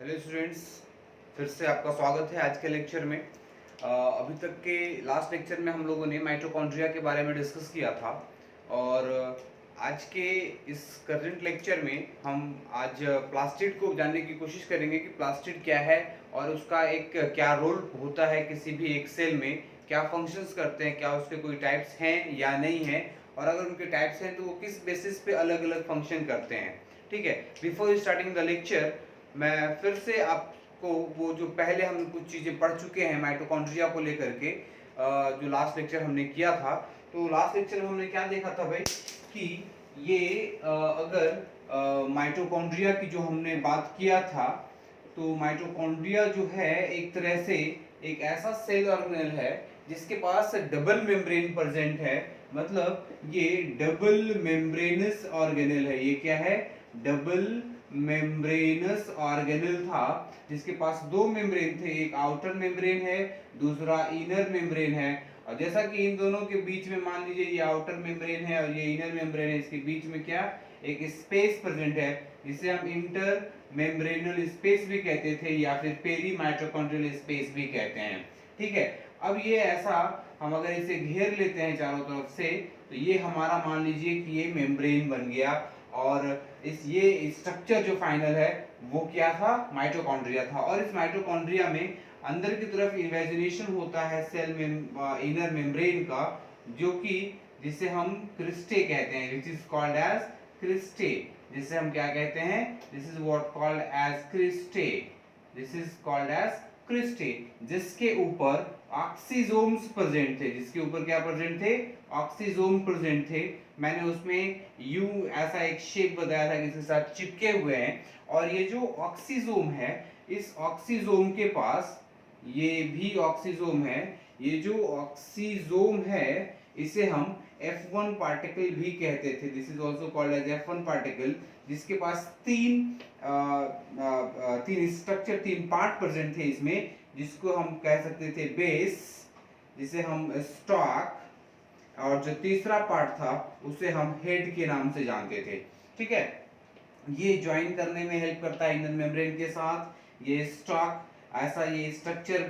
Hello students, फिर से आपका स्वागत है आज के लेक्चर में। अभी तक के लास्ट लेक्चर में हम लोगों ने माइटोकॉन्ड्रिया के बारे में डिस्कस किया था और आज के इस करंट लेक्चर में हम आज प्लास्टिड को जानने की कोशिश करेंगे कि प्लास्टिड क्या है और उसका एक क्या रोल होता है किसी भी एक सेल में, क्या फंक्शंस करते हैं, क्या उसके कोई टाइप्स हैं या नहीं है, और अगर उनके टाइप्स हैं तो वो किस बेसिस पे अलग अलग फंक्शन करते हैं। ठीक है, बिफोर स्टार्टिंग द लेक्चर मैं फिर से आपको वो जो पहले हम कुछ चीज़ें पढ़ चुके हैं माइटोकॉन्ड्रिया को लेकर के, जो लास्ट लेक्चर हमने किया था, तो लास्ट लेक्चर में हमने क्या देखा था भाई कि ये अगर माइटोकॉन्ड्रिया की जो हमने बात किया था, तो माइटोकॉन्ड्रिया जो है एक तरह से एक ऐसा सेल ऑर्गेनेल है जिसके पास डबल मेम्ब्रेन प्रेजेंट है। मतलब ये डबल मेम्ब्रेनस ऑर्गेनेल है। ये क्या है? डबल मेम्ब्रेनस ऑर्गेनेल था जिसके पास दो मेम्ब्रेन थे, एक आउटर मेम्ब्रेन है, दूसरा इनर मेम्ब्रेन है। और जैसा कि इन दोनों के बीच में मान लीजिए ये आउटर मेम्ब्रेन है और ये इनर मेम्ब्रेन है, इसके बीच में क्या एक स्पेस प्रेजेंट है जिसे हम इंटर मेम्ब्रेनल स्पेस भी कहते थे या फिर पेरी माइटोकॉन्ड्रियल स्पेस भी कहते हैं। ठीक है, अब ये ऐसा हम अगर इसे घेर लेते हैं चारों तरफ से, तो ये हमारा मान लीजिए कि ये मेम्ब्रेन बन गया। और ये स्ट्रक्चर जो फाइनल है वो क्या था? माइटोकॉन्ड्रिया था। और इस माइटोकॉन्ड्रिया में अंदर की तरफ इन्वेजिनेशन होता है सेल में इनर मेम्ब्रेन का, जो कि जिसे हम क्रिस्टे कहते हैं, which is called as cristae. जिसे हम क्या कहते हैं? This is what called as cristae. This is called as cristae, जिसके ऊपर ऑक्सीजोम्स प्रेजेंट थे। जिसके ऊपर क्या प्रेजेंट थे? ऑक्सीजोम प्रेजेंट थे। मैंने उसमें यू ऐसा एक शेप बताया था जिसके साथ चिपके हुए हैं। और ये जो ऑक्सीजोम है, इस ऑक्सीजोम के पास ये भी ऑक्सीजोम है। ये जो ऑक्सीजोम है इसे हम F1 पार्टिकल भी कहते थे। This is also called as F1 particle, जिसके पास तीन स्ट्रक्चर, तीन पार्ट प्रेजेंट थे इसमें, जिसको हम कह सकते थे बेस, जिसे हम स्टॉक, और जो तीसरा पार्ट था उसे हम हेड के नाम से जानते थे। ठीक है, ये ज्वाइन करने में हेल्प करता है इनर मेम्ब्रेन के साथ। ये स्टॉक ऐसा, ये स्ट्रक्चर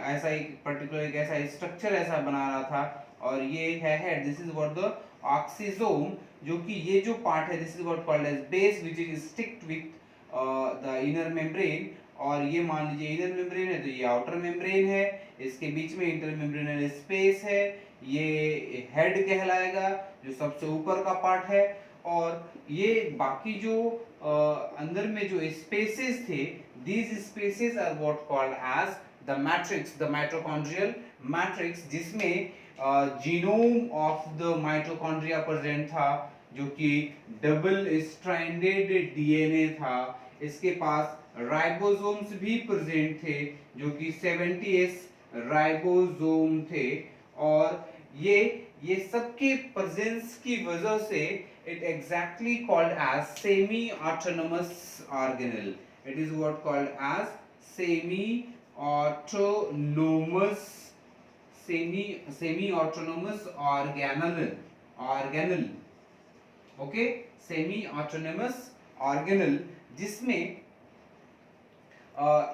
ऐसा एक पर्टिकुलर एक ऐसा स्ट्रक्चर ऐसा बना रहा था। और ये है head, this is what the oxysome, जो कि ये जो पार्ट है this is what called as base which is sticked with the inner membrane. और ये मान लीजिए इनर मेम्ब्रेन है तो ये आउटर मेम्ब्रेन है, इसके बीच में इंटर मेम्ब्रेनल स्पेस है, ये हेड कहलाएगा जो सबसे ऊपर का पार्ट है। और ये बाकी जो अंदर में जो स्पेसेस थे, these spaces are what called as the matrix, the mitochondrial matrix, जिसमें genome of the mitochondria present था, जो कि डबल स्ट्रैंडेड डीएनए था। इसके पास राइबोसोम्स भी प्रेजेंट थे जो कि 70s राइबोसोम थे। और ये सबके प्रेजेंस की वजह से it exactly called as semi autonomous organelle. It is what called as semi autonomous organelle. Okay, semi autonomous organelle, जिसमें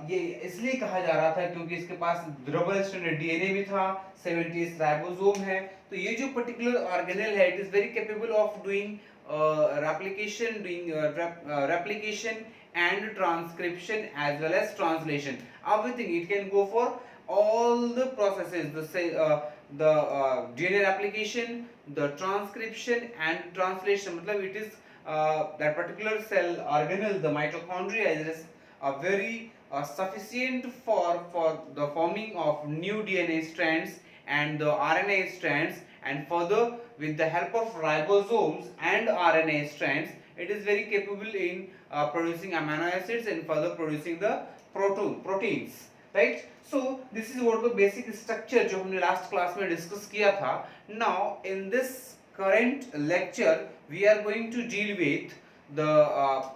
ये इसलिए कहा जा रहा था क्योंकि इसके पास डबल स्ट्रैंडेड डीएनए भी था, 70s राइबोसोम है। तो ये जो पर्टिकुलर ऑर्गेनेल है, it is very capable of doing replication and transcription as well as translation. Everything it can go for all the processes, the DNA replication, the transcription and translation. मतलब it is that particular cell organelle, the mitochondria, is a very sufficient for the forming of new DNA strands and the RNA strands, and further with the help of ribosomes and RNA strands, it is very capable in producing amino acids and further producing the proteins, right? So this is what the basic structure जो हमने last class में discuss किया था. Now in this current lecture we are going to deal with the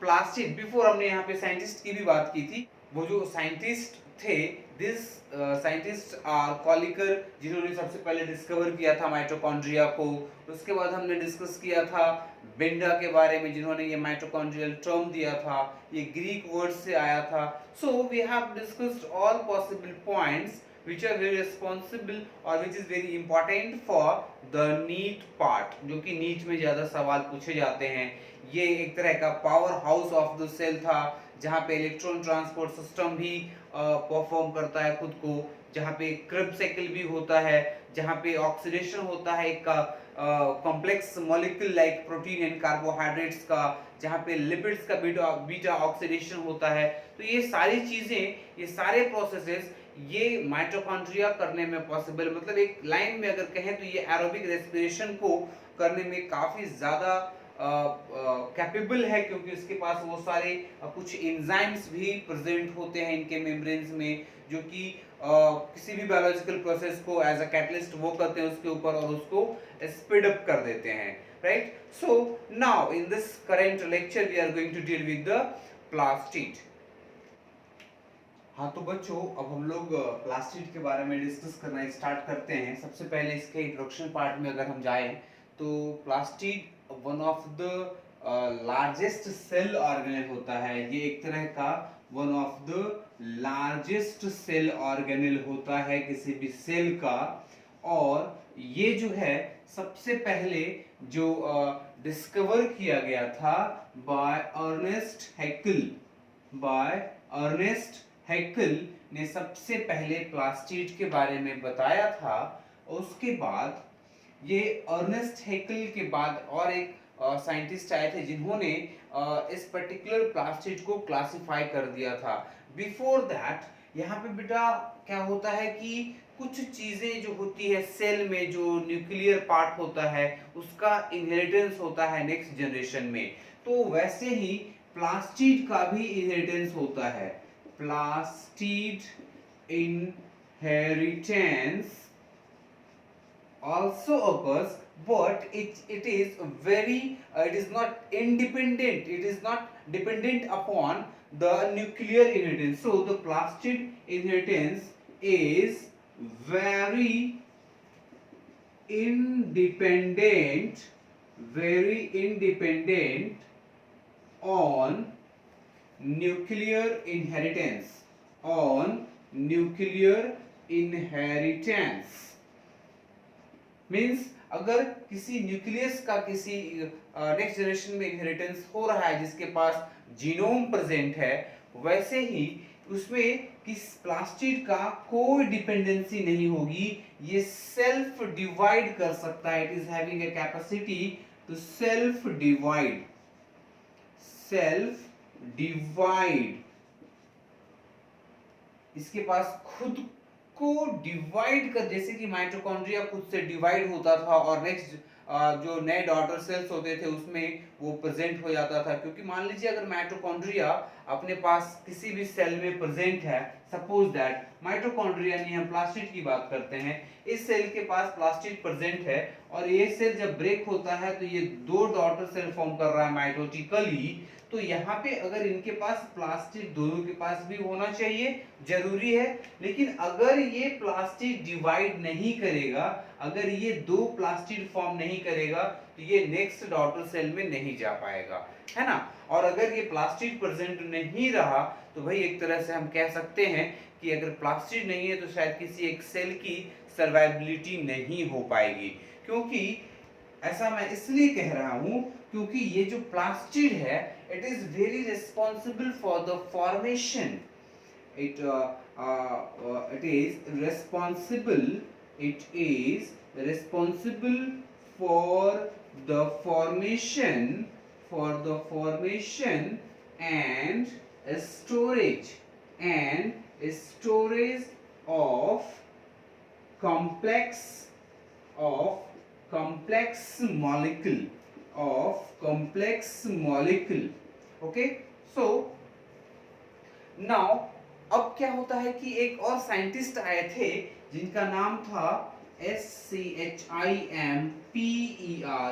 plastid. Before हमने यहाँ पे scientist की भी बात की थी। वो जो साइंटिस्ट थे। दिस साइंटिस्ट आर कॉलिकर, जिन्होंने सबसे पहले डिस्कवर किया था माइटोकॉन्ड्रिया को। उसके बाद हमने डिस्कस किया था बेंडा के बारे में, जिन्होंने ये माइटोकॉन्ड्रियल टर्म दिया था, ये ग्रीक वर्ड से आया था। So we have discussed all possible points which are very responsible or which is very important for the NEET part, जो कि नीट में ज़्यादा सवाल पूछे जाते हैं। ये एक तरह का power house of the cell था, जहाँ पे इलेक्ट्रॉन ट्रांसपोर्ट सिस्टम भी परफॉर्म करता है खुद को, जहाँ पे क्रेब्स साइकिल भी होता है, जहाँ पे ऑक्सीडेशन होता है एक complex molecule like protein and carbohydrates का, जहाँ पे लिपिड्स का बीटा ऑक्सीडेशन होता है। तो ये सारी चीज़ें, ये सारे प्रोसेसेस ये माइटोकॉन्ड्रिया करने में पॉसिबल, मतलब एक लाइन में अगर कहें तो ये एरोबिक रेस्पिरेशन को करने में काफ़ी ज़्यादा कैपेबल है, क्योंकि उसके पास वो सारे कुछ एंजाइम्स भी प्रेजेंट होते हैं इनके मेम्ब्रेन्स में, जो कि किसी भी बायोलॉजिकल प्रोसेस को एज अ कैटलिस्ट वो करते हैं उसके ऊपर और उसको स्पीड अप कर देते हैं, right. So now in this current lecture we are going to deal with the plastid. हाँ तो बच्चों, अब हम लोग प्लास्टिड के बारे में डिस्कस करना स्टार्ट करते हैं। सबसे पहले इसके इंट्रोडक्शन पार्ट में अगर हम जाएं तो plastid one of the largest cell organelle होता है। ये एक तरह का one of the largest cell organelle होता है किसी भी सेल का। और ये जो है सबसे पहले जो डिस्कवर किया गया था बाय अर्नेस्ट हैकेल ने सबसे पहले प्लास्टिड के बारे में बताया था। उसके बाद ये अर्नेस्ट हैकेल के बाद और एक साइंटिस्ट आए थे, जिन्होंने इस पर्टिकुलर प्लास्टिड को क्लासिफाई कर दिया था। बिफोर दैट यहाँ पे बेटा क्या होता है कि कुछ चीजें जो होती है सेल में, जो न्यूक्लियर पार्ट होता है उसका इनहेरिटेंस होता है नेक्स्ट जनरेशन में। तो वैसे ही प्लास्टिड का भी इनहेरिटेंस होता है। Plastid inheritance also occurs, but it is not independent, it is not dependent upon the nuclear inheritance. So the plastid inheritance is very independent on nuclear inheritance means अगर किसी nucleus का किसी next generation में inheritance हो रहा है जिसके पास genome present है, वैसे ही उसमें किस प्लास्टिड का कोई डिपेंडेंसी नहीं होगी। ये सेल्फ डिवाइड कर सकता है। It is having a capacity to self divide. इसके पास खुद को डिवाइड कर, जैसे कि माइटोकॉन्ड्रिया खुद से डिवाइड होता था और नेक्स्ट जो नए डॉटर सेल्स होते थे उसमें वो प्रेजेंट हो जाता था। क्योंकि मान लीजिए अगर माइटोकॉन्ड्रिया अपने पास किसी भी सेल में प्रेजेंट है, सपोज दैट माइटोकॉन्ड्रिया नहीं, हम प्लास्टिड की बात करते हैं, इस सेल के पास प्लास्टिड प्रेजेंट है और ये सेल जब ब्रेक होता है तो ये दो डॉटर सेल फॉर्म कर रहा है माइटोटिकली। तो यहाँ पे अगर इनके पास प्लास्टिड दोनों के पास भी होना चाहिए, जरूरी है। लेकिन अगर ये प्लास्टिड डिवाइड नहीं करेगा, अगर ये दो प्लास्टिड फॉर्म नहीं करेगा तो ये नेक्स्ट डॉटर सेल में नहीं जा पाएगा, है ना। और अगर ये प्लास्टिड प्रेजेंट नहीं रहा तो भाई एक तरह से हम कह सकते हैं कि अगर प्लास्टिड नहीं है तो शायद किसी एक सेल की सर्वाइवबिलिटी नहीं हो पाएगी। क्योंकि ऐसा मैं इसलिए कह रहा हूं क्योंकि ये जो प्लास्टिड है it is very responsible for the formation, it is responsible for the formation and storage of complex molecule. Okay, so now अब क्या होता है कि एक और साइंटिस्ट आए थे जिनका नाम था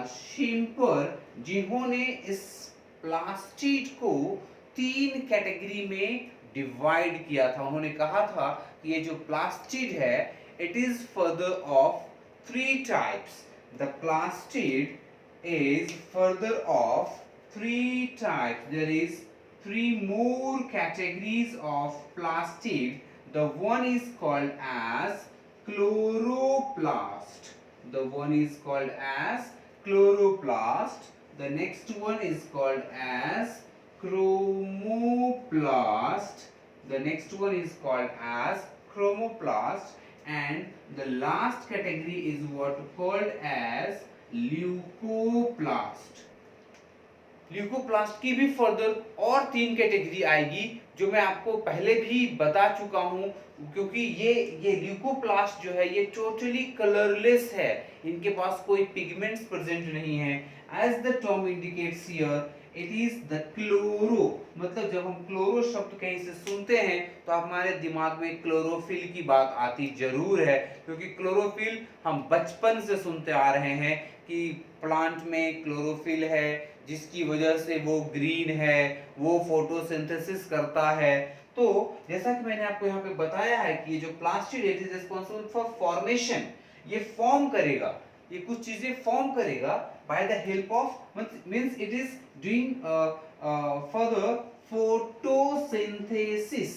शिम्पर, जिन्होंने इस प्लास्टिड को 3 कैटेगरी में डिवाइड किया था। उन्होंने कहा था कि ये जो प्लास्टिड है it is further of 3 types. The plastid is further of 3 types. There is 3 more categories of plastid. The one is called as chloroplast. The one is called as chloroplast. The next one is called as chromoplast. The next one is called as chromoplast, and the last category is what called as leucoplast. Leucoplast की भी further और 3 category आएगी जो मैं आपको पहले भी बता चुका हूं, क्योंकि ये ल्यूकोप्लास्ट जो है ये टोटली कलरलेस है, इनके पास कोई पिगमेंट्स प्रेजेंट नहीं है। As the term indicates here it is the chloro, मतलब जब हम क्लोरो शब्द कहीं से सुनते हैं तो हमारे दिमाग में क्लोरोफिल की बात आती जरूर है, क्योंकि क्लोरोफिल हम बचपन से सुनते आ रहे हैं कि प्लांट में क्लोरोफिल है जिसकी वजह से वो ग्रीन है, वो फोटोसिंथेसिस करता है। तो जैसा कि मैंने आपको यहाँ पे बताया है कि ये जो plastid it is responsible for formation, ये फॉर्म करेगा, ये कुछ चीजें फॉर्म करेगा by the help of means it is doing further photosynthesis.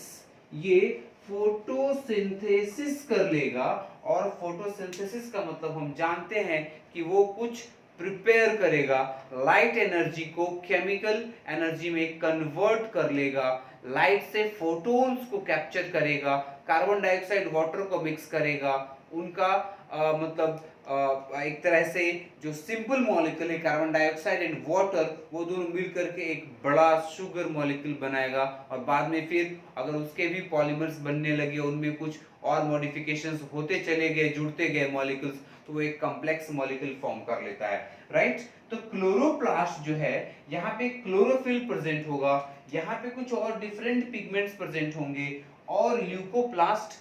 ये फोटोसिंथेसिस कर लेगा, और फोटोसिंथेसिस का मतलब हम जानते हैं कि वो कुछ प्रिपेयर करेगा, लाइट एनर्जी को केमिकल एनर्जी में कन्वर्ट कर लेगा, लाइट से फोटोन्स को कैप्चर करेगा, कार्बन डाइऑक्साइड वाटर को मिक्स करेगा, उनका मतलब एक तरह से जो सिंपल मॉलिक्यूल है कार्बन डाइऑक्साइड एंड वाटर, वो दोनों मिलकर के एक बड़ा शुगर मॉलिक्यूल बनाएगा, और बाद में फिर अगर उसके भी पॉलीमर्स बनने लगे, उनमें कुछ और मॉडिफिकेशंस होते चले गए, जुड़ते गए मॉलिक्यूल्स, तो वो एक कॉम्प्लेक्स मॉलिक्यूल फॉर्म कर लेता है, राइट। तो क्लोरोप्लास्ट जो है यहाँ पे क्लोरोफिल प्रेजेंट होगा, यहाँ पे कुछ और डिफरेंट पिगमेंट्स प्रेजेंट होंगे, और ल्यूकोप्लास्ट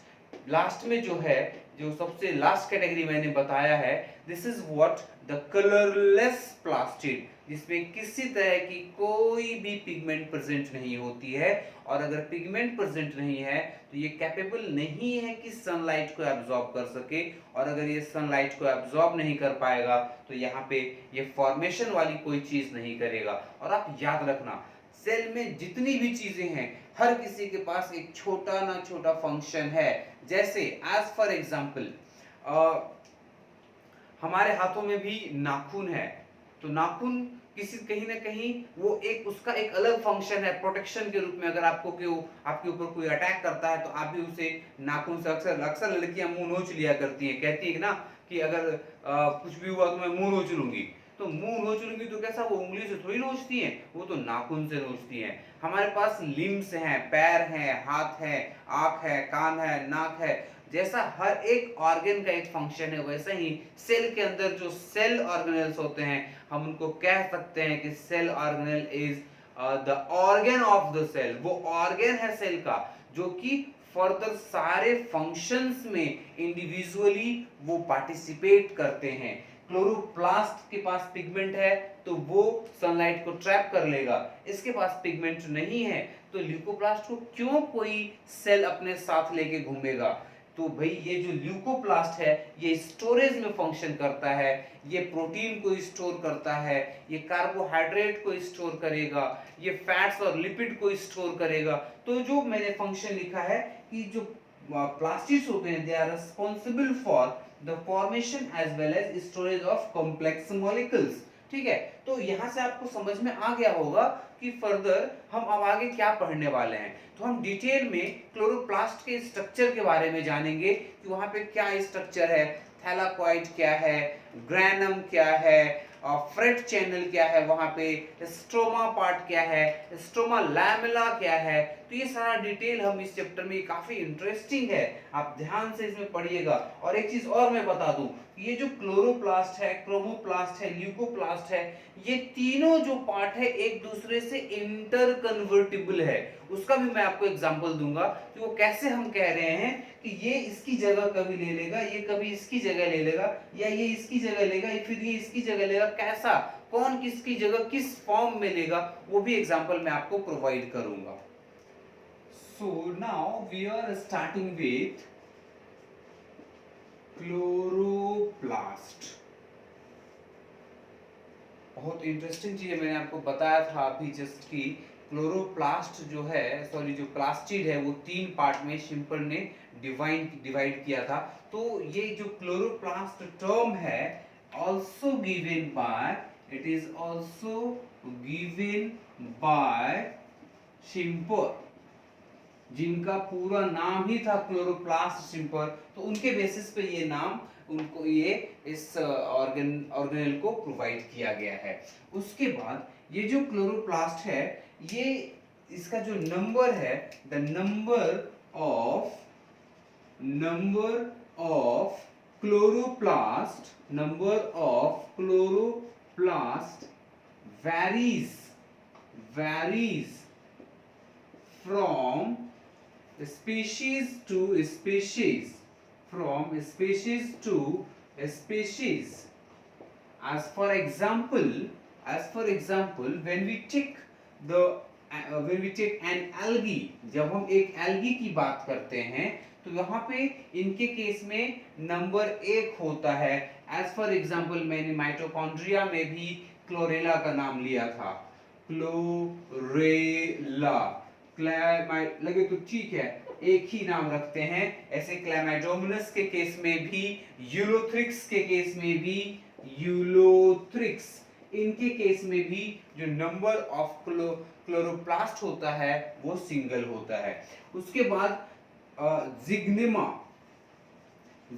लास्ट में जो है, जो सबसे लास्ट कैटेगरी मैंने बताया है, this is what the colourless plastid, जिसमें किसी तरह की कोई भी पिगमेंट प्रेजेंट नहीं होती है, और अगर पिगमेंट प्रेजेंट नहीं है तो ये कैपेबल नहीं है कि सनलाइट को एब्जॉर्ब कर सके, और अगर ये सनलाइट को एब्जॉर्ब नहीं कर पाएगा तो यहाँ पे ये फॉर्मेशन वाली कोई चीज नहीं करेगा। और आप याद रखना, सेल में जितनी भी चीजें हैं हर किसी के पास एक छोटा ना छोटा फंक्शन है। जैसे एज फॉर एग्जांपल हमारे हाथों में भी नाखून है, तो नाखून किसी कहीं ना कहीं वो एक उसका एक अलग फंक्शन है प्रोटेक्शन के रूप में। अगर आपको आपके ऊपर कोई अटैक करता है तो आप भी उसे नाखून से अक्सर लड़कियां मुंह नोच लिया करती हैं, कहती है ना कि अगर कुछ भी हुआ तो मैं मुंह नोच लूंगी, तो मुंह नोच लूंगी तो कैसा, वो उंगली से थोड़ी नोचती हैं, वो तो नाखून से नोचती हैं। हमारे पास लिम्स हैं, पैर हैं, हाथ है, आंख है, कान है, नाक है, जैसा हर एक ऑर्गन का एक फंक्शन है, वैसे ही सेल के अंदर जो सेल ऑर्गेनेल्स होते हैं हम उनको कह सकते हैं कि cell organelle is the organ of the cell. वो ऑर्गन है सेल का जो कि फर्दर सारे फंक्शंस में इंडिविजुअली वो पार्टिसिपेट करते हैं। क्लोरोप्लास्ट के पास पिगमेंट है तो वो सनलाइट को ट्रैप कर लेगा, इसके पास पिगमेंट नहीं है तो ल्यूकोप्लास्ट को क्यों कोई सेल अपने साथ लेके घूमेगा। तो भाई ये जो ल्यूकोप्लास्ट है ये स्टोरेज में फंक्शन करता है, ये प्रोटीन को स्टोर करता है, ये कार्बोहाइड्रेट को स्टोर करेगा, ये फैट्स और लिपिड को स्टोर करेगा। तो जो मैंने फंक्शन लिखा है कि जो प्लास्टिड्स होते हैं they are responsible for the formation as well as storage of complex molecules. ठीक है, तो यहाँ से आपको समझ में आ गया होगा कि फर्दर हम अब आगे क्या पढ़ने वाले हैं। तो हम डिटेल में क्लोरोप्लास्ट के स्ट्रक्चर के बारे में जानेंगे कि वहां पे क्या स्ट्रक्चर है, थैलाकोइड क्या है, ग्रैनम क्या है, फ्रेट चैनल क्या है, वहां पे स्ट्रोमा पार्ट क्या है, स्ट्रोमा लैमेला क्या है। तो ये सारा डिटेल हम इस चैप्टर में, काफी इंटरेस्टिंग है, आप ध्यान से इसमें पढ़िएगा। और एक चीज और मैं बता दूं, ये जो क्लोरोप्लास्ट है, क्रोमोप्लास्ट है, ल्यूकोप्लास्ट है, ये तीनों जो पार्ट है एक दूसरे से इंटर कन्वर्टिबल है। उसका भी मैं आपको एग्जांपल दूंगा कि वो कैसे हम कह रहे हैं कि ये इसकी जगह कभी ले लेगा, ये कभी इसकी जगह ले लेगा, या ये इसकी जगह लेगा, फिर ये इसकी जगह लेगा, कैसा, कौन किसकी जगह किस फॉर्म में लेगा, वो भी एग्जांपल मैं आपको प्रोवाइड करूंगा। So now we are starting with chloroplast. बहुत इंटरेस्टिंग चीज है, मैंने आपको बताया था अभी जस्ट कि क्लोरोप्लास्ट जो है, सॉरी जो प्लास्टिड है, वो 3 पार्ट में शिम्पर ने डिवाइड किया था। तो ये जो क्लोरोप्लास्ट टर्म है also given by, it is also given by Schimper, जिनका पूरा नाम ही था क्लोरोप्लास्ट शिम्पर। तो उनके बेसिस पे ये नाम उनको ये इस ऑर्गेनेल को प्रोवाइड किया गया है। उसके बाद ये जो क्लोरोप्लास्ट है, ये इसका जो नंबर है, the number of chloroplast varies from species to species, as for example when we take an algae, जब हम एक algae की बात करते हैं तो यहाँ पे इनके केस में नंबर 1 होता है। एज फॉर एग्जाम्पल मैंने माइटोकॉन्ड्रिया में भी क्लोरेला का नाम लिया था, क्लोरेला। लगे तो ठीक है, एक ही नाम रखते हैं। ऐसे क्लैमाइडोमोनास के केस में भी, यूलोथ्रिक्स के केस में भी, इनके केस में भी जो नंबर ऑफ क्लोरोप्लास्ट होता है वो सिंगल होता है। उसके बाद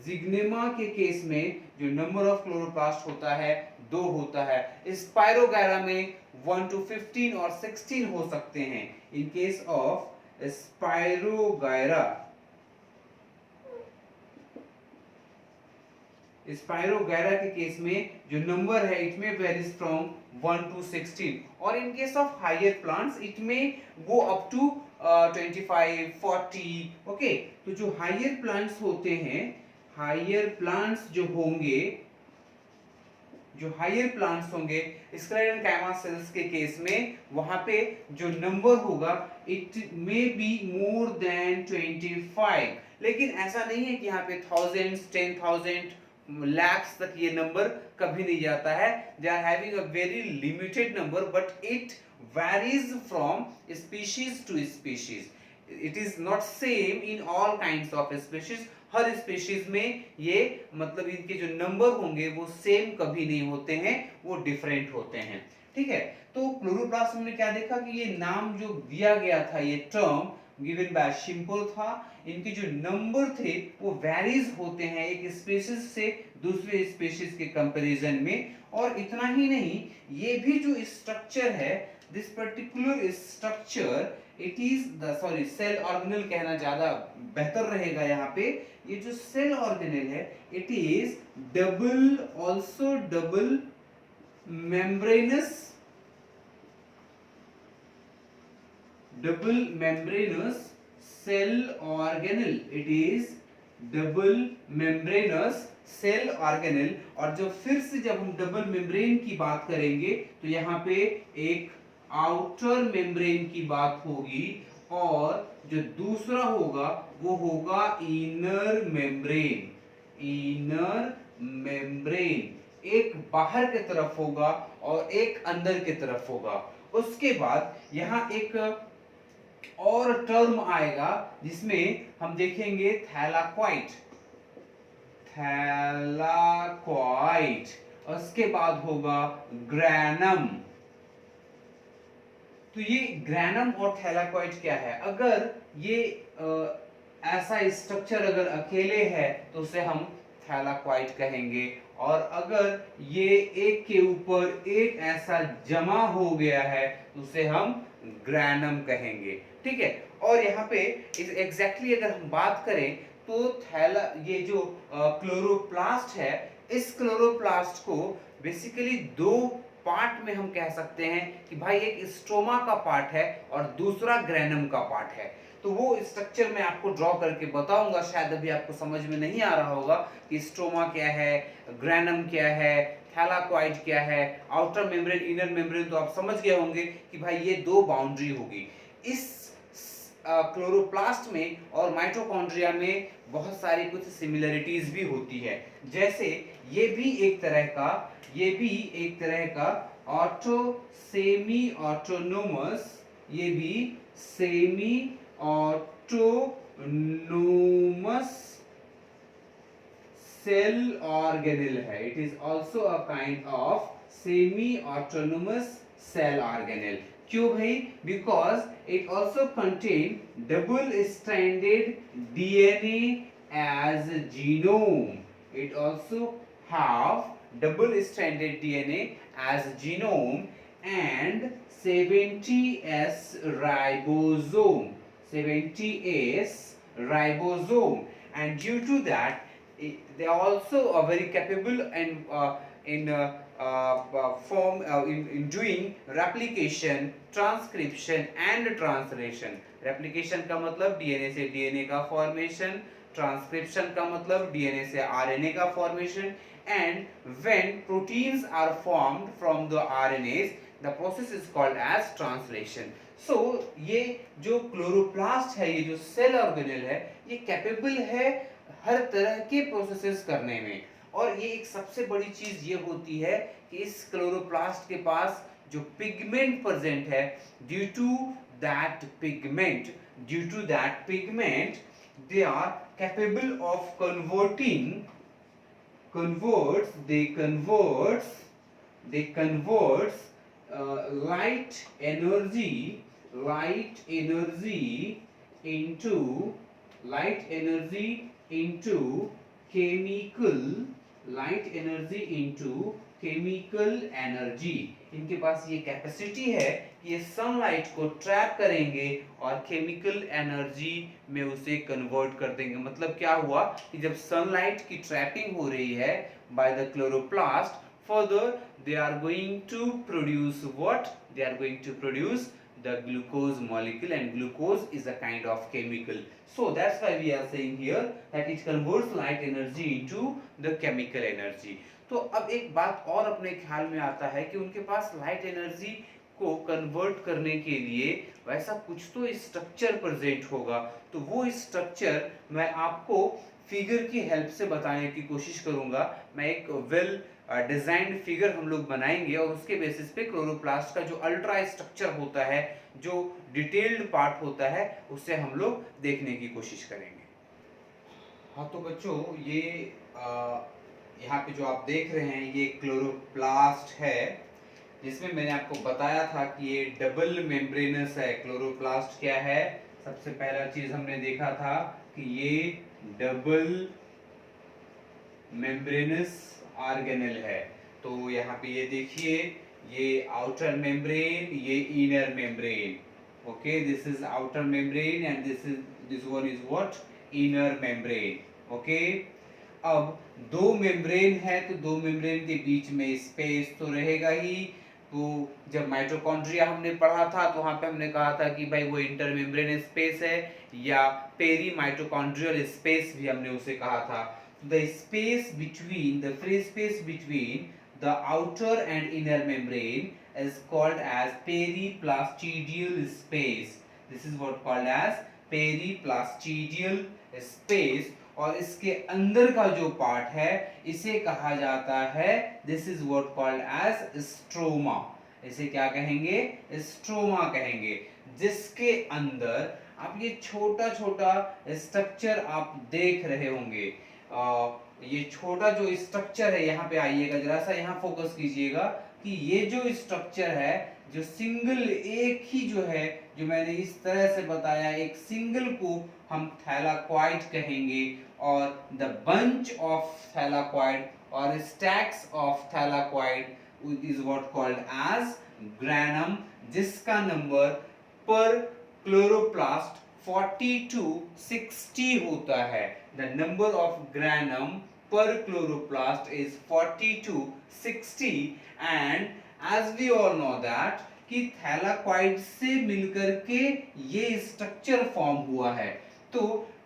जिग्नेमा के केस में जो नंबर ऑफ क्लोरोप्लास्ट होता है 2 होता है। स्पाइरोगायरा में 1 to 15 और 16 हो सकते हैं। इन केस ऑफ स्पाइरोगायरा के केस में जो नंबर है इट में वेरीज फ्रॉम 1 to 16, और in case of higher plants it may go up to 25, 40। Okay, तो जो हायर प्लांट्स होते हैं, हायर प्लांट्स होंगे स्क्लेरल कैमा सेल्स के केस में, वहां पे जो नंबर होगा it may be more than 25। लेकिन ऐसा नहीं है कि यहाँ पे thousands, 10,000, lakhs तक ये नंबर कभी नहीं जाता है। They are having a very limited number, but it varies from species to species. It is not same in all kinds of species. Her species में ये मतलब इनके जो नंबर होंगे वो सेम कभी नहीं होते हैं, वो डिफरेंट होते हैं। ठीक है, तो क्लोरोप्लास्ट में क्या देखा कि ये नाम जो दिया गया था, ये टर्म गिवन बाय शिम्पर था। इनके जो नंबर थे वो वेरीज होते हैं एक स्पीशीज से दूसरे स्पीशीज के कंपैरिजन में। और इतना ही नहीं, ये भी जो स्ट्रक्चर है, this particular structure, it is the cell organelle कहना ज्यादा बेहतर रहेगा यहाँ पे। ये जो सेल ऑर्गेनेल है it is double membranous cell organelle. It is double membranous cell organelle। और फिर से जब हम डबल मेम्ब्रेन की बात करेंगे तो यहाँ पे एक आउटर मेम्ब्रेन की बात होगी, और जो दूसरा होगा वो होगा इनर मेम्ब्रेन। एक बाहर की तरफ होगा और एक अंदर की तरफ होगा। उसके बाद यहाँ एक और टर्म आएगा जिसमें हम देखेंगे थैलाक्वाइट। उसके बाद होगा ग्रैनम। तो ये ग्रैनम और थैलाक्वाइट क्या है? अगर ये ऐसा स्ट्रक्चर अगर अकेले है तो उसे हम थैलाक्वाइट कहेंगे, और अगर ये एक के ऊपर एक ऐसा जमा हो गया है तो उसे हम ग्रैनम कहेंगे। ठीक है, और यहाँ पे एग्जैक्टली अगर हम बात करें तो ये जो क्लोरोप्लास्ट है, इस क्लोरोप्लास्ट को बेसिकली 2 पार्ट में हम कह सकते हैं कि भाई एक स्ट्रोमा का पार्ट है और दूसरा ग्रैनम का पार्ट है। तो वो स्ट्रक्चर मैं आपको ड्रॉ करके बताऊंगा, शायद अभी आपको समझ में नहीं आ रहा होगा कि स्ट्रोमा क्या है, ग्रैनम क्या है, थैलाक्वाइट क्या है, आउटर मेम्ब्रेन, इनर मेम्ब्रेन। तो आप समझ गए होंगे कि भाई ये 2 बाउंड्री होगी। इस क्लोरोप्लास्ट में और माइटोकॉन्ड्रिया में बहुत सारी कुछ सिमिलरिटीज भी होती है। जैसे ये भी एक तरह का सेमी ऑटोनोमस, ये भी सेमी ऑटोनोमस सेल ऑर्गेनेल है। It is also a kind of semi autonomous cell organelle. क्यों भाई? Because it also contain double stranded DNA as genome. It also have double stranded DNA as genome and 70S ribosome, 70S ribosome, and due to that they are also very capable and in doing replication, transcription and translation. replication का मतलब DNA से DNA का formation, transcription का मतलब DNA से RNA का formation, and when proteins are formed from the RNAs the process is called as translation. So ये जो क्लोरोप्लास्ट है, ये जो सेल ऑर्गेनेल है, ये कैपेबल है हर तरह के प्रोसेसेस करने में। और ये एक सबसे बड़ी चीज ये होती है कि इस क्लोरोप्लास्ट के पास जो पिगमेंट प्रेजेंट है, due to that pigment they are capable of they converts light energy into chemical energy। इनके पास ये कैपेसिटी है कि ये सनलाइट को ट्रैप करेंगे और केमिकल एनर्जी में उसे कन्वर्ट कर देंगे। मतलब क्या हुआ कि जब सनलाइट की ट्रैपिंग हो रही है by the chloroplast, further they are going to produce what? They are going to produce the glucose molecule, and glucose is a kind of chemical. So that's why we are saying here that it converts light energy into the chemical energy. तो अब एक बात और अपने ख्याल में आता है कि उनके पास लाइट एनर्जी को कन्वर्ट करने के लिए वैसा कुछ तो स्ट्रक्चर प्रेजेंट होगा। तो वो स्ट्रक्चर मैं आपको फिगर की हेल्प से बताने की कोशिश करूंगा। मैं एक वेल डिजाइन्ड फिगर हम लोग बनाएंगे और उसके बेसिस पे क्लोरोप्लास्ट का जो अल्ट्रा स्ट्रक्चर होता है, जो डिटेल्ड पार्ट होता है, उससे हम लोग देखने की कोशिश करेंगे। हाँ तो बच्चों, ये यहाँ पे जो आप देख रहे हैं ये क्लोरोप्लास्ट है, जिसमें मैंने आपको बताया था कि ये डबल मेम्ब्रेनस है। क्लोरोप्लास्ट क्या है? सबसे पहला चीज हमने देखा था कि ये डबल मेम्ब्रेनस ऑर्गेनेल है। तो यहाँ पे ये देखिए, ये आउटर मेम्ब्रेन, ये inner membrane. Okay, this is outer membrane and this one is what? Inner membrane. Okay, अब दो मेम्ब्रेन है तो दो मेम्ब्रेन के बीच में स्पेस तो रहेगा ही। तो जब माइटोकॉन्ड्रिया हमने पढ़ा था तो वहां पे हमने कहा था कि भाई वो इंटर मेम्ब्रेन स्पेस है या पेरी माइटोकॉन्ड्रियल स्पेस भी हमने उसे कहा था। The space between the free space between the outer and inner membrane is called as periplastidial space. This is what called as periplastidial space। और इसके अंदर का जो पार्ट है इसे कहा जाता है, this is what called as stroma. इसे क्या कहेंगे? स्ट्रोमा कहेंगे। जिसके अंदर आप ये छोटा छोटा स्ट्रक्चर आप देख रहे होंगे। ये छोटा जो स्ट्रक्चर है, यहाँ पे आइएगा जरा सा, यहाँ फोकस कीजिएगा कि ये जो स्ट्रक्चर है, जो सिंगल एक ही जो है, जो मैंने इस तरह से बताया, एक सिंगल को हम थैलाक्वाइड कहेंगे, और द बंच ऑफ थैलाक्वाइड और stacks of thylakoid is what called as granum, जिसका नंबर पर क्लोरोप्लास्ट 40 to 60 होता है। The number of granum per chloroplast is 40 to 60, and as we all know that कि थैलाक्वाइड से मिलकर के ये स्ट्रक्चर फॉर्म हुआ है। तो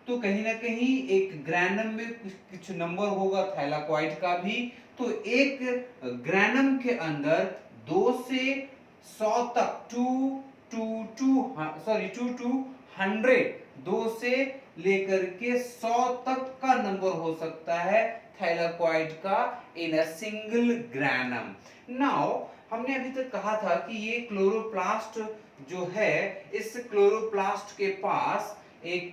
कहीं ना कहीं एक ग्रैनम में कुछ नंबर होगा थैलाक्वाइड का भी। तो एक ग्रैनम के अंदर 2 से 100 तक 2 to 100, 2 से लेकर के 100 तक का नंबर हो सकता है थैलाकॉइड का इन अ सिंगल ग्रैनम। नाउ हमने अभी तक कहा था कि ये क्लोरोप्लास्ट जो है, इस क्लोरोप्लास्ट के पास एक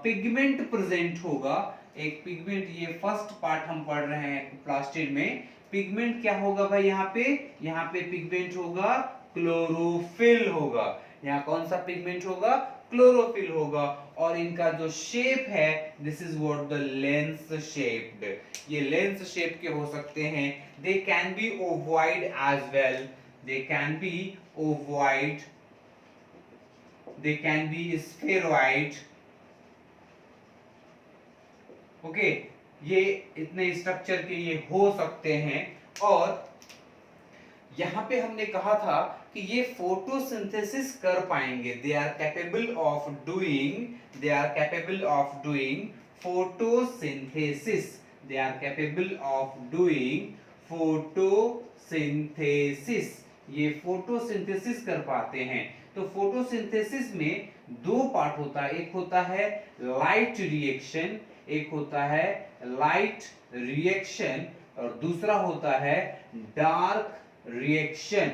पिगमेंट प्रेजेंट होगा। एक पिगमेंट, ये फर्स्ट पार्ट हम पढ़ रहे हैं प्लास्टिड में। पिगमेंट क्या होगा भाई? यहाँ पे पिगमेंट होगा, क्लोरोफिल होगा। यहाँ कौन सा पिगमेंट होगा? क्लोरोफिल होगा। और इनका जो शेप है, this is what the lens shaped. ये लेंस शेप के हो सकते हैं। They can be ovoid as well, they can be ovoid, they can be spheroid. Okay, ये इतने स्ट्रक्चर के ये हो सकते हैं। और यहां पे हमने कहा था कि ये फोटोसिंथेसिस कर पाएंगे। They are capable of doing, they are capable of doing photosynthesis, they are capable of doing photosynthesis. ये फोटोसिंथेसिस कर पाते हैं। तो फोटोसिंथेसिस में दो पार्ट होता है। एक होता है लाइट रिएक्शन, एक होता है लाइट रिएक्शन, और दूसरा होता है dark reaction,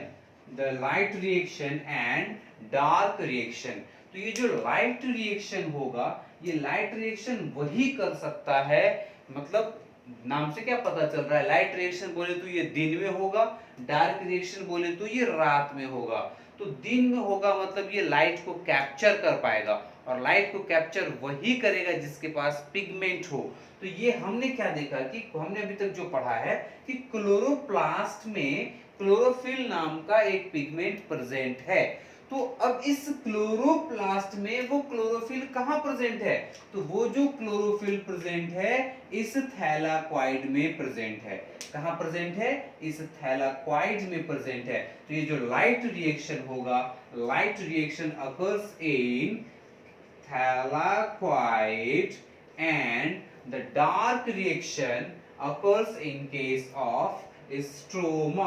the light reaction and dark reaction. तो ये जो लाइट रिएक्शन होगा, ये लाइट रिएक्शन वही कर सकता है, मतलब नाम से क्या पता चल रहा है? लाइट रिएक्शन बोले तो ये दिन में होगा, डार्क रिएक्शन बोले तो ये रात में होगा। तो दिन में होगा मतलब ये लाइट को कैप्चर कर पाएगा, और लाइट को कैप्चर वही करेगा जिसके पास पिगमेंट हो। तो ये हमने क्या देखा कि हमने अभी तक जो पढ़ा है कि क्लोरोप्लास्ट में क्लोरोफिल नाम का एक पिगमेंट प्रेजेंट है। तो अब इस क्लोरोप्लास्ट में वो क्लोरोफिल कहां प्रेजेंट है? तो वो जो क्लोरोफिल प्रेजेंट है इस थैलाकॉइड में प्रेजेंट है। कहां प्रेजेंट है? इस थैलाकॉइड में प्रेजेंट है। तो ये जो लाइट रिएक्शन होगा, light reaction occurs in thylakoid and the dark reaction occurs in case of stroma.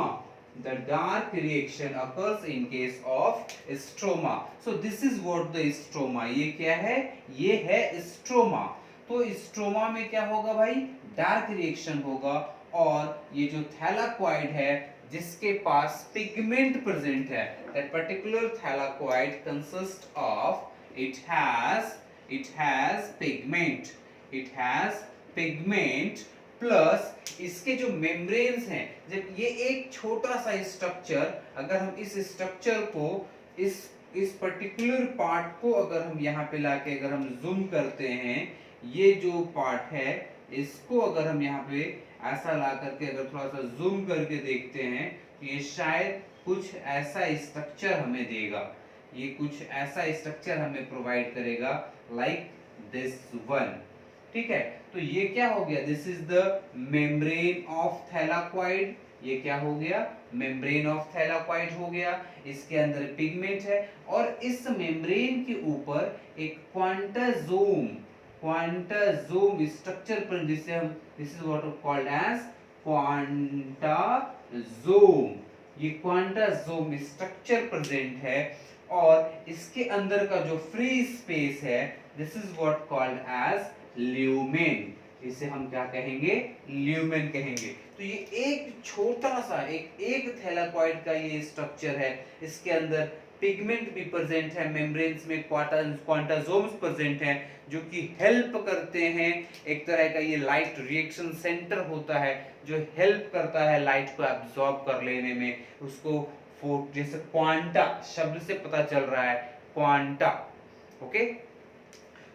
The dark reaction occurs in case of stroma. So this is what the stroma. ये क्या है? ये है stroma. तो stroma में क्या होगा भाई? डार्क रिएक्शन होगा। और ये जो थैलाकॉइड है जिसके पास पिगमेंट प्रेजेंट है, that particular thylakoid consists of, it has pigment, it has pigment plus इसके जो मेम्ब्रेन्स हैं, जब ये एक छोटा सा स्ट्रक्चर, अगर हम इस स्ट्रक्चर को इस पर्टिकुलर पार्ट को अगर हम यहाँ पे लाके अगर हम जूम करते हैं, ये जो पार्ट है इसको अगर हम यहाँ पे ऐसा ला करके अगर थोड़ा सा जूम करके देखते हैं, तो ये शायद कुछ ऐसा स्ट्रक्चर हमें देगा। ये कुछ ऐसा स्ट्रक्चर हमें प्रोवाइड करेगा, लाइक दिस वन। ठीक है, तो ये क्या हो गया? This is the membrane of thylakoid. ये क्या हो गया? मेम्ब्रेन ऑफ थैलाकॉइड हो गया। इसके अंदर पिगमेंट है, और इस मेम्ब्रेन के ऊपर एक क्वांटाजोम स्ट्रक्चर पर, जिसे हम, this is what called as quantasome. ये क्वांटाजोम स्ट्रक्चर प्रेजेंट है, और इसके अंदर का जो फ्री स्पेस है, this is what called as lumen. इसे हम क्या कहेंगे? ल्यूमेन कहेंगे। तो ये एक छोटा सा एक थैलाकॉइड का ये स्ट्रक्चर है। इसके अंदर पिगमेंट भी प्रेजेंट है, मेम्ब्रेन्स में क्वांटाजोम्स प्रेजेंट हैं, जो कि हेल्प करते हैं। एक तरह का ये लाइट रिएक्शन सेंटर होता है जो हेल्प करता है लाइट को एब्जॉर्ब कर लेने में। उसको जैसे क्वांटा शब्द से पता चल रहा है, क्वांटा। ओके,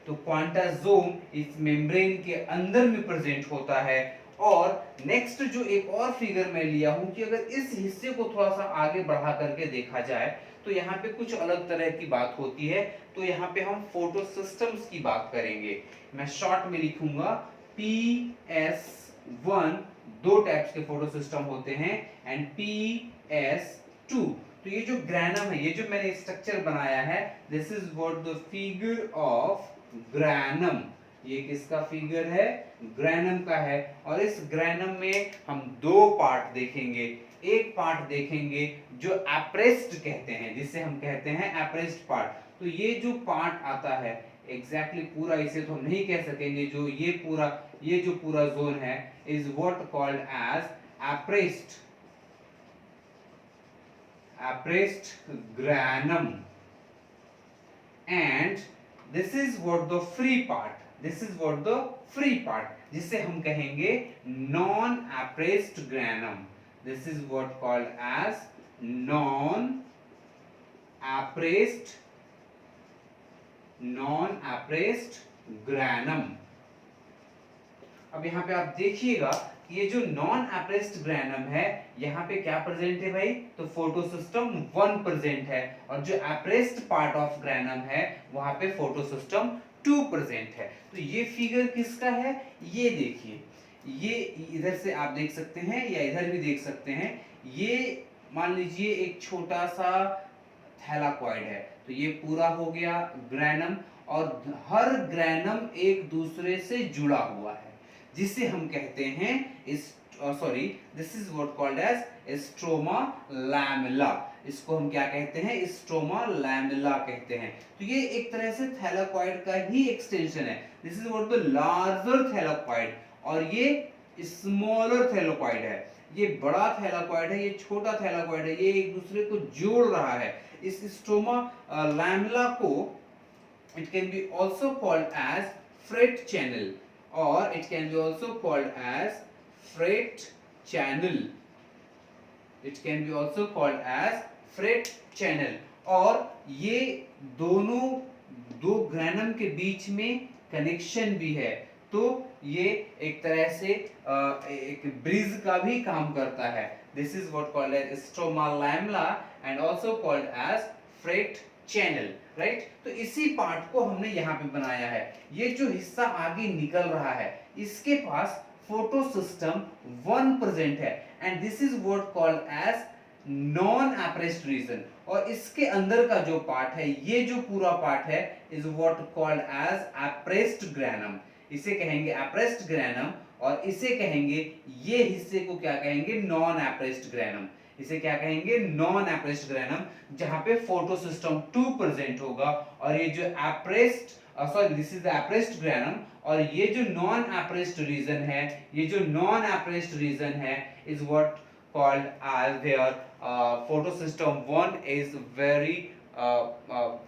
तो क्वांटाजोम इस मेम्ब्रेन के अंदर में प्रेजेंट होता है। और नेक्स्ट जो एक और फिगर मैं लिया हूं कि अगर इस हिस्से को थोड़ा सा आगे बढ़ा करके देखा जाए, तो यहाँ पे कुछ अलग तरह की बात होती है। तो यहाँ पे हम फोटो सिस्टम्स की बात करेंगे। मैं शॉर्ट में लिखूंगा PS1, दो टाइप्स के फोटो सिस्टम होते हैं, एंड PS2। तो ये जो ग्रैनम है, ये जो मैंने स्ट्रक्चर बनाया है, this is what the figure of granum. ये किसका फिगर है? ग्रैनम का है। और इस ग्रैनम में हम दो पार्ट देखेंगे। एक पार्ट देखेंगे जो एप्रेस्ड कहते हैं, जिसे हम कहते हैं एप्रेस्ड पार्ट। तो ये जो पार्ट आता है एग्जैक्टली पूरा, इसे तो हम नहीं कह सकेंगे, जो ये जो पूरा जोन है is what called as appressed granum, and this is what the free part, जिसे हम कहेंगे non appressed granum. This is what called as non appressed granum. अब यहाँ पे आप देखिएगा कि ये जो नॉन अप्रेस्ड ग्रैनम है, यहाँ पे क्या प्रेजेंट है भाई, तो फोटोसिस्टम 1 प्रेजेंट है, और जो अप्रेस्ड पार्ट ऑफ ग्रैनम है वहां पे फोटोसिस्टम 2 प्रेजेंट है। तो ये फिगर किसका है, ये देखिए, ये इधर से आप देख सकते हैं या इधर भी देख सकते हैं, ये मान लीजिए एक छोटा सा थैलाकॉइड है, तो ये पूरा हो गया ग्रैनम, और हर ग्रैनम एक दूसरे से जुड़ा हुआ है, जिसे हम कहते हैं this is what called as stroma lamella. इसको हम क्या कहते हैं, स्ट्रोमा लैमेला कहते हैं। तो ये एक तरह से थैलाकॉइड का ही एक्सटेंशन है। This is what the larger thylakoid, और ये स्मॉलर थैलाकॉइड है। ये बड़ा थैलाकॉइड है, ये छोटा थैलाकॉइड है, ये एक दूसरे को जोड़ रहा है। इस स्ट्रोमा लैमेला को it can be also called as freight channel, or it can be also called as freight channel. It can be also called as freight channel, और ये दोनों दो ग्रैनम के बीच में कनेक्शन भी है, तो ये एक तरह से एक ब्रिज का भी काम करता है। This is what called as stroma lamella and also called as freight channel, right. तो इसी पार्ट को हमने यहाँ पे बनाया है। ये जो हिस्सा आगे निकल रहा है, इसके पास फोटोसिस्टम 1 प्रेजेंट है, and this is what called as non appressed region. और इसके अंदर का जो पार्ट है, ये जो पूरा पार्ट है, is what called as appressed granum. इसे कहेंगे अप्रेस्ड ग्रैनम, और इसे कहेंगे, ये हिस्से को क्या कहेंगे, नॉन अप्रेस्ड ग्रैनम। इसे क्या कहेंगे, नॉन अप्रेस्ड ग्रैनम, जहां पे फोटोसिस्टम 2 प्रेजेंट होगा, और ये जो this is the appressed granum, और ये जो नॉन अप्रेस्ड रीजन है, ये जो नॉन अप्रेस्ड रीजन है is what called as there photosystem 1 is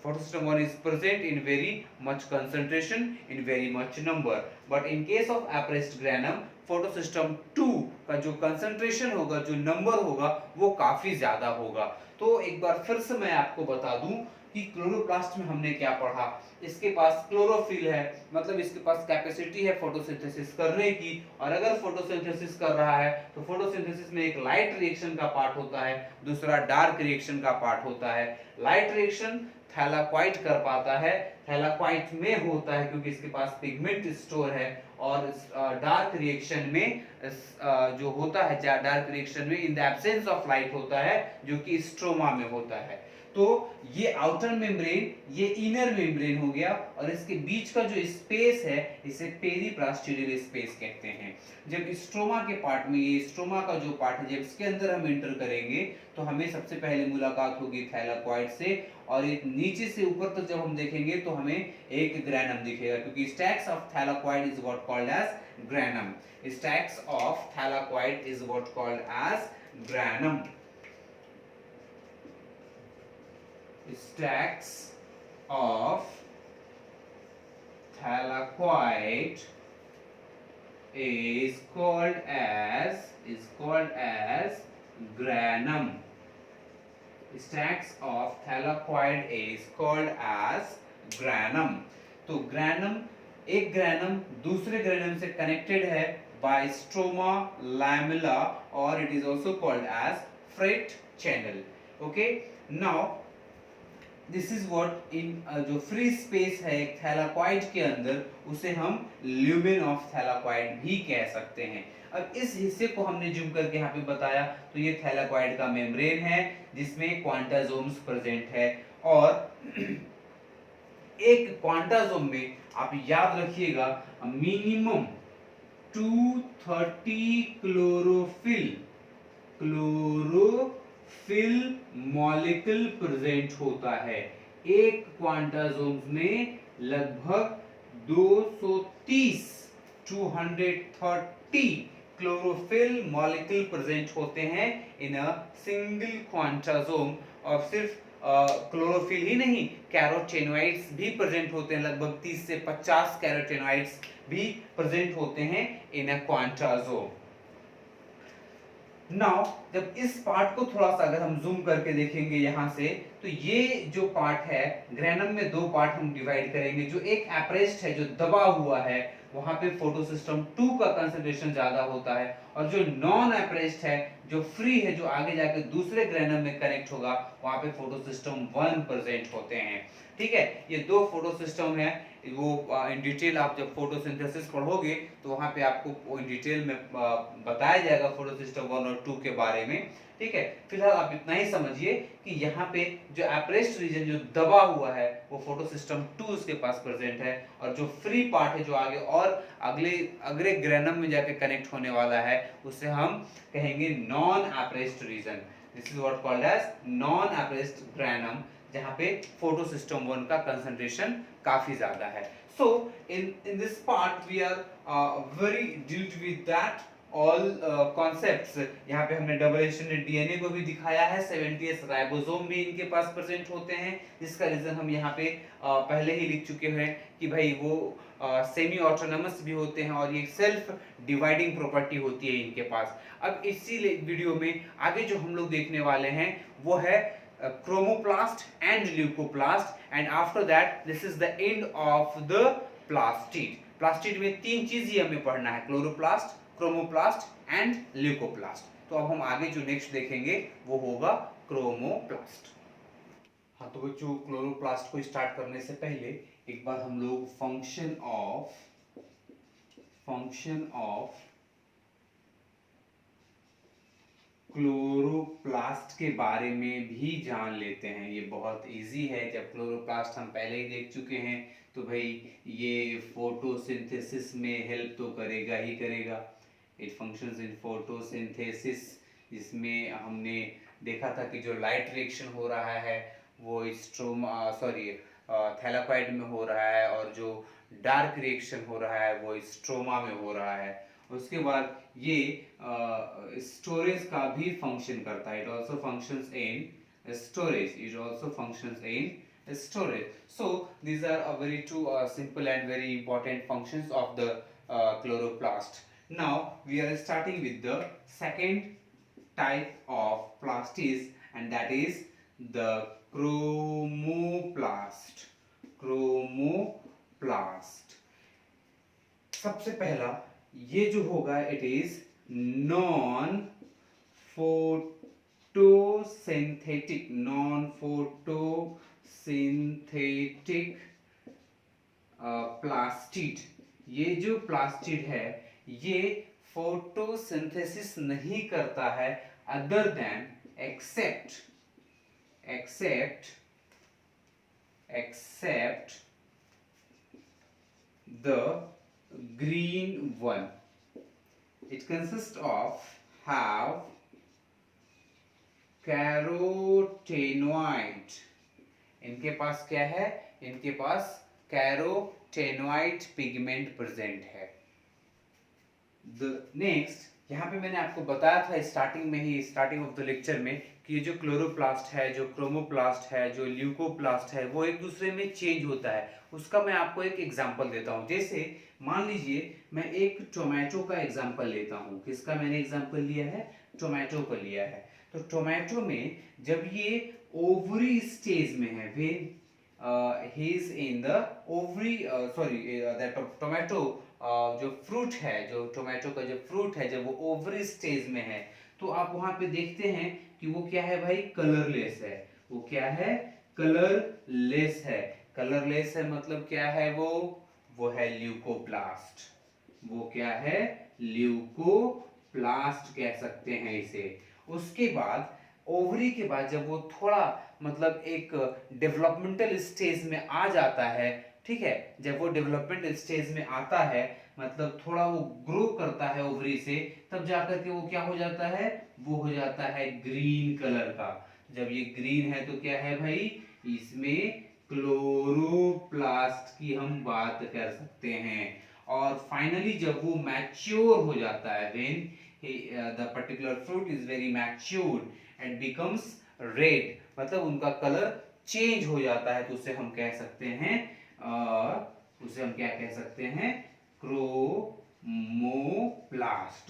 photosystem 1 is present in very much concentration, in very much number, but in case of apprised granum photosystem 2 का जो concentration होगा, जो number होगा, वो काफी ज्यादा होगा। तो एक बार फिर से मैं आपको बता दूं कि क्लोरोप्लास्ट में हमने क्या पढ़ा। इसके पास क्लोरोफिल है, मतलब इसके पास कैपेसिटी है फोटोसिंथेसिस करने की, और अगर फोटोसिंथेसिस कर रहा है तो फोटोसिंथेसिस में एक लाइट रिएक्शन का पार्ट होता है, दूसरा डार्क रिएक्शन का पार्ट होता है। लाइट रिएक्शन थैलाकॉइड कर पाता है, थैलाकॉइड में होता है क्योंकि इसके पास पिगमेंट स्टोर है, और डार्क रिएक्शन में जो होता है, डार्क रिएक्शन में in the absence of light होता है, जो कि स्ट्रोमा में होता है। तो ये आउटर मेम्ब्रेन, ये इनर मेम्ब्रेन हो गया, और इसके बीच का जो स्पेस है इसे पेरीप्लास्टिडियल स्पेस कहते हैं। जब स्ट्रोमा के पार्ट में, ये स्ट्रोमा का जो पार्ट है, जब इसके अंदर हम एंटर करेंगे तो हमें सबसे पहले मुलाकात होगी थैलाकॉइड से, और एक नीचे से ऊपर तक जब हम देखेंगे तो हमें एक ग्रैनम दिखेगा, क्योंकि stacks of thylakoid is what called as granum. Stacks of thylakoid is what called as granum. Stacks of thylakoid is called as granum. Stacks of thylakoid is called as granum. तो granum, एक granum दूसरे granum से connected है by stroma lamella, or it is also called as freight channel. Okay, now this is what in जो free space है एक thylakoid के अंदर, उसे हम ल्यूमेन ऑफ थैलाकॉइड भी कह सकते हैं। अब इस हिस्से को हमने जूम करके यहाँ पे बताया, तो ये थैलाकॉइड का मेम्ब्रेन है जिसमें क्वांटासोम्स प्रेजेंट है, और एक क्वांटासोम में आप याद रखिएगा मिनिमम 230 क्लोरोफिल मॉलिक्यूल प्रेजेंट होता है। एक क्वांटासोम में लगभग 230 क्लोरोफिल मॉलिक्यूल प्रेजेंट होते हैं इन अ सिंगल क्वांटासोम। और सिर्फ क्लोरोफिल ही नहीं, कैरोटेनॉइड्स भी प्रेजेंट होते हैं, लगभग 30 से 50 कैरोटेनॉइड्स भी प्रेजेंट होते हैं इन अ क्वांटासोम। नाउ जब इस पार्ट को थोड़ा सा अगर हम जूम करके देखेंगे यहां से, तो ये जो पार्ट है ग्रेनम में दो पार्ट हम डिवाइड करेंगे। जो एक एप्रेस्ड है, जो दबा हुआ है, वहां पे फोटोसिस्टम 2 का कंसंट्रेशन ज्यादा होता है, और जो नॉन एप्रेस्ड है, जो फ्री है, जो आगे जाके दूसरे ग्रेनम में कनेक्ट होगा, वहां पे फोटोसिस्टम 1 प्रेजेंट होते हैं। ठीक है, ये दो फोटोसिस्टम है। वो इन डिटेल आप जब फोटोसिंथेसिस पढ़ोगे तो वहां पे आपको इन डिटेल में बताया जाएगा फोटोसिस्टम 1 और 2 के बारे में। ठीक है, फिलहाल आप इतना ही समझिए कि यहाँ पे जो एप्रेस्ड रीजन, जो दबा हुआ है, वो फोटोसिस्टम 2 उसके पास प्रेजेंट है, और जो फ्री पार्ट है, जो आगे और अगले ग्रेनम में जाके कनेक्ट होने वाला है, उसे हम कहेंगे non appressed region. This is what called as non appressed granum, जहां पे फोटोसिस्टम 1 का कंसंट्रेशन काफी ज्यादा है। So in this part we are very dealt with that all concepts. यहाँ पे हमने डबल स्ट्रैंडेड डीएनए को भी दिखाया है, 70s राइबोसोम भी इनके पास प्रेजेंट होते हैं, जिसका रीजन हम यहाँ पे पहले ही लिख चुके हैं कि भाई वो सेमी ऑटोनमस भी होते हैं, और ये सेल्फ डिवाइडिंग प्रॉपर्टी होती है इनके पास। अब इसी वीडियो में आगे जो हम लोग देखने वाले हैं वो है chromoplast and leucoplast, and after that this is the end of the plastid। Plastid में तीन चीज ही हमें पढ़ना है, क्लोरोप्लास्ट, क्रोमोप्लास्ट एंड ल्यूकोप्लास्ट। तो अब हम आगे जो नेक्स्ट देखेंगे वो होगा क्रोमोप्लास्ट। हाँ, तो बच्चों क्लोरोप्लास्ट को स्टार्ट करने से पहले एक बार हम लोग फंक्शन ऑफ क्लोरोप्लास्ट के बारे में भी जान लेते हैं। ये बहुत इजी है, जब क्लोरोप्लास्ट हम पहले ही देख चुके हैं, तो भाई ये फोटोसिंथेसिस में हेल्प तो करेगा ही करेगा। इट फंक्शंस इन फोटोसिंथेसिस, जिसमें हमने देखा था कि जो लाइट रिएक्शन हो रहा है वो थैलाकोइड में हो रहा है, और जो डार्क रिएक्शन हो रहा है वो स्ट्रोमा में हो रहा है। उसके बाद ये स्टोरेज का भी फंक्शन करता है। It also functions in storage. So these are a very two simple and very important functions of the chloroplast. Now we are starting with the second type of plastis, and that is the chromoplast। सबसे पहला ये जो होगा, it is non photosynthetic plastid. ये जो plastid है ये photosynthesis नहीं करता है, other than except the green one। It consists of have carotenoid। इनके पास क्या है? इनके पास कैरोटेनॉइड पिगमेंट प्रेजेंट है। नेक्स्ट, यहाँ पे मैंने आपको बताया था स्टार्टिंग ऑफ द लेक्चर में कि जो क्लोरोप्लास्ट है, जो क्रोमोप्लास्ट है, जो ल्यूकोप्लास्ट है, वो एक दूसरे में चेंज होता है। उसका मैं आपको एक एग्जांपल देता हूँ। जैसे मान लीजिए मैं एक टोमेटो का एग्जांपल लेता हूँ। किसका मैंने एग्जांपल लिया है? टोमेटो का लिया है। तो टोमेटो में जब ये ओवरी स्टेज में है, he is in the ovary, that tomato, जो फ्रूट है, जो टोमेटो का जो फ्रूट है, जब वो ओवरी स्टेज में है, तो आप वहां पे देखते हैं कि वो क्या है भाई? कलरलेस है। वो क्या है? कलरलेस है। कलरलेस है मतलब क्या है? वो है ल्यूकोप्लास्ट। वो क्या है? ल्यूकोप्लास्ट कह सकते हैं इसे। उसके बाद ओवरी के बाद जब वो थोड़ा मतलब एक डेवलपमेंटल स्टेज में आ जाता है, ठीक है, जब वो डेवलपमेंट स्टेज में आता है, मतलब थोड़ा वो ग्रो करता है ओवरी से, तब जाकर के वो क्या हो जाता है? वो हो जाता है ग्रीन कलर का। जब ये ग्रीन है तो क्या है भाई? इसमें क्लोरोप्लास्ट की हम बात कर सकते हैं। और फाइनली जब वो मैच्योर हो जाता है, when the particular fruit is very matured and becomes red, मतलब उनका कलर चेंज हो जाता है, तो उसे हम कह सकते हैं उसे हम क्या कह सकते हैं, क्रोमोप्लास्ट।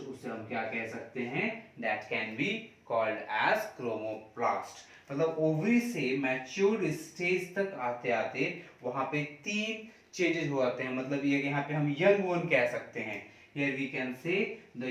उसे हम क्या कह सकते हैं, that can be called as chromoplast. मतलब ओवरी से मैच्योर्ड स्टेज तक आते आते वहां पे 3 चेंजेस हो जाते हैं। मतलब ये यहाँ पे हम यंग वन कह सकते हैं, here we can say the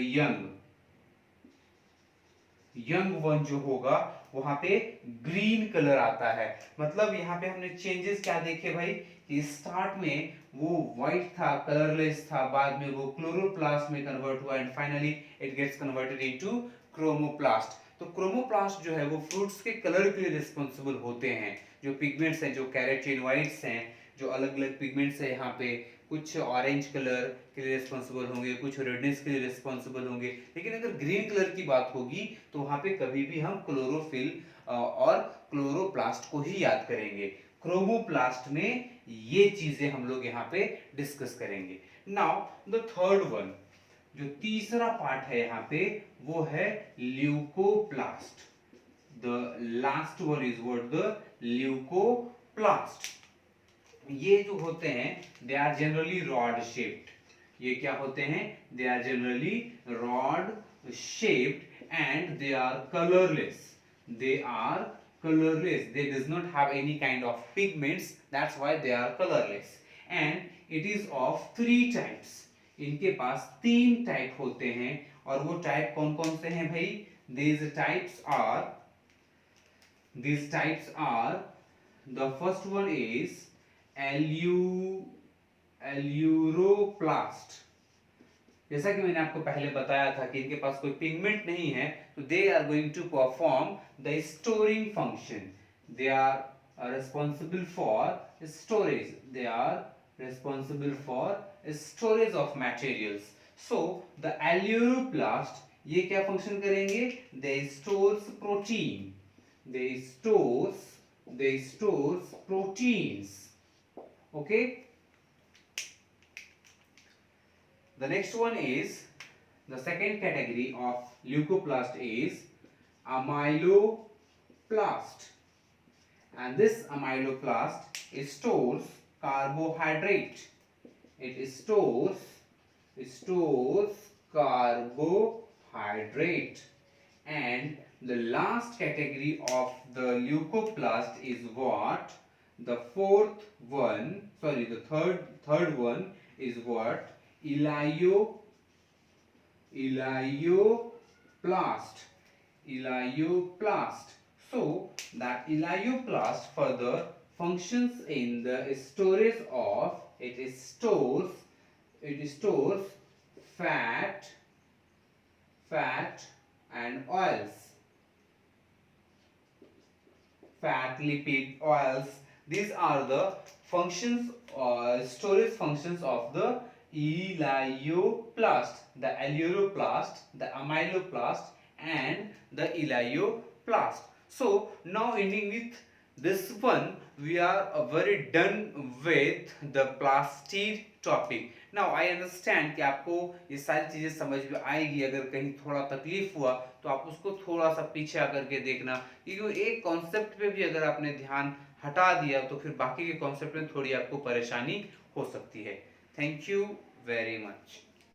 young one जो होगा वहां पे ग्रीन कलर आता है। मतलब यहाँ पे हमने चेंजेस क्या देखे भाई, कि स्टार्ट में वो व्हाइट था, कलरलेस था, बाद में वो क्लोरोप्लास्ट में कन्वर्ट हुआ and finally it gets converted into chromoplast. तो क्रोमोप्लास्ट जो है वो फ्रूट्स के कलर के लिए रिस्पॉन्सिबल होते हैं। जो पिगमेंट्स हैं, जो कैरोटीनॉइड्स हैं, जो अलग अलग पिगमेंट्स है यहाँ पे, कुछ ऑरेंज कलर के लिए रिस्पॉन्सिबल होंगे, कुछ रेडनेस के लिए रिस्पॉन्सिबल होंगे। लेकिन अगर ग्रीन कलर की बात होगी तो वहां पे कभी भी हम क्लोरोफिल और क्लोरोप्लास्ट को ही याद करेंगे। क्रोमोप्लास्ट में ये चीजें हम लोग यहाँ पे डिस्कस करेंगे। नाउ द थर्ड वन, जो तीसरा पार्ट है यहाँ पे, वो है leucoplast. The last one is what, the leucoplast. ये जो होते हैं they are generally rod shaped. ये क्या होते हैं, they are generally rod shaped and they are colourless. they are colorless, they does not have any kind of pigments, that's why they are colorless, and it is of 3 types। इनके पास 3 type होते हैं। और वो type कौन कौन से हैं भाई, these types are the first one is aleuroplast। जैसा कि मैंने आपको पहले बताया था कि इनके पास कोई पिगमेंट नहीं है, तो they are going to perform the storing function. They are responsible for storage, they are responsible for storage of materials। so the aleuroplast ये क्या फंक्शन करेंगे, they stores protein, they stores proteins। okay, the next one is, the second category of leucoplast is amyloplast, and this amyloplast stores carbohydrate, it stores carbohydrate। and the last category of the leucoplast is what, the third one is what, Elioplast। so that Elioplast further functions in the storage of, it stores fat and oils, fat, lipid, oils, these are the functions storage functions of the Elioplast, the aleuroplast, the amyloplast and the Elioplast। so now ending with this one, we are very done with the plastid topic। now I understand कि आपको ये सारी चीजें समझ में आएगी। अगर कहीं थोड़ा तकलीफ हुआ तो आप उसको थोड़ा सा पीछे आकर के देखना, क्योंकि एक कॉन्सेप्ट पे भी अगर आपने ध्यान हटा दिया तो फिर बाकी के कॉन्सेप्ट में थोड़ी आपको परेशानी हो सकती है। Thank you very much।